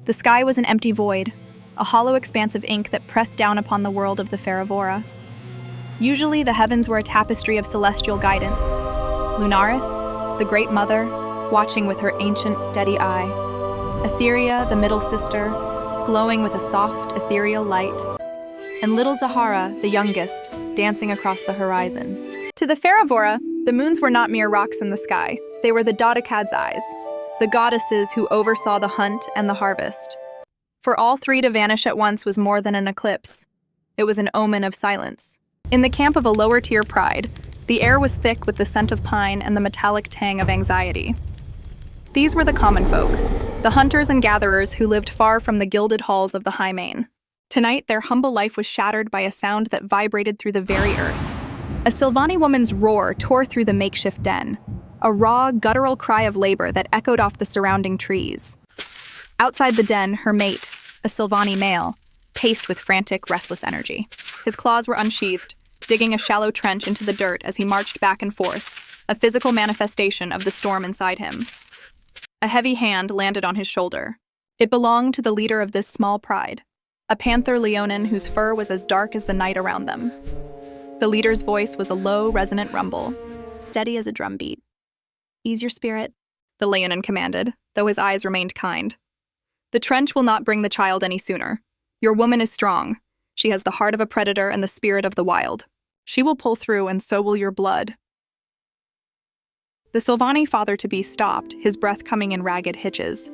The sky was an empty void, a hollow expanse of ink that pressed down upon the world of the Ferovora. Usually, the heavens were a tapestry of celestial guidance. Lunaris, the Great Mother, watching with her ancient, steady eye. Etheria, the middle sister, glowing with a soft, ethereal light. And little Zahara, the youngest, dancing across the horizon. To the Ferovora, the moons were not mere rocks in the sky. They were the Dodecad's eyes, the goddesses who oversaw the hunt and the harvest. For all three to vanish at once was more than an eclipse. It was an omen of silence. In the camp of a lower-tier pride, the air was thick with the scent of pine and the metallic tang of anxiety. These were the common folk, the hunters and gatherers who lived far from the gilded halls of the High Main. Tonight, their humble life was shattered by a sound that vibrated through the very earth. A Sylvani woman's roar tore through the makeshift den, a raw, guttural cry of labor that echoed off the surrounding trees. Outside the den, her mate, a Sylvani male, paced with frantic, restless energy. His claws were unsheathed, digging a shallow trench into the dirt as he marched back and forth, a physical manifestation of the storm inside him. A heavy hand landed on his shoulder. It belonged to the leader of this small pride, a panther leonin whose fur was as dark as the night around them. The leader's voice was a low, resonant rumble, steady as a drumbeat. "Ease your spirit," the leonin commanded, though his eyes remained kind. "The trench will not bring the child any sooner. Your woman is strong. She has the heart of a predator and the spirit of the wild. She will pull through, and so will your blood." The Sylvani father-to-be stopped, his breath coming in ragged hitches.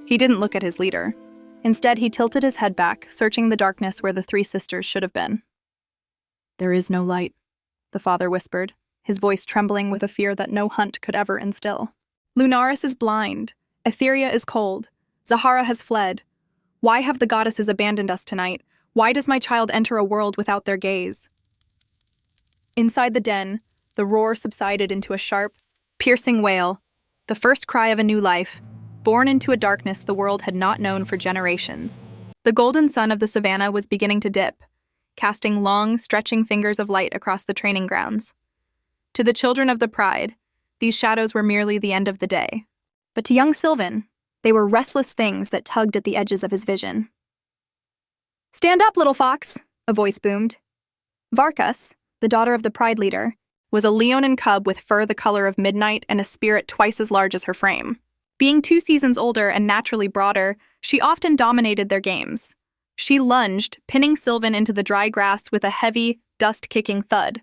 He didn't look at his leader. Instead, he tilted his head back, searching the darkness where the three sisters should have been. "There is no light," the father whispered, his voice trembling with a fear that no hunt could ever instill. "Lunaris is blind. Etheria is cold. Zahara has fled. Why have the goddesses abandoned us tonight? Why does my child enter a world without their gaze?" Inside the den, the roar subsided into a sharp, piercing wail, the first cry of a new life, born into a darkness the world had not known for generations. The golden sun of the savannah was beginning to dip, casting long, stretching fingers of light across the training grounds. To the children of the pride, these shadows were merely the end of the day. But to young Sylvan, they were restless things that tugged at the edges of his vision. "Stand up, little fox," a voice boomed. Varkas, the daughter of the pride leader, was a leonin cub with fur the color of midnight and a spirit twice as large as her frame. Being 2 seasons older and naturally broader, she often dominated their games. She lunged, pinning Sylvan into the dry grass with a heavy, dust-kicking thud.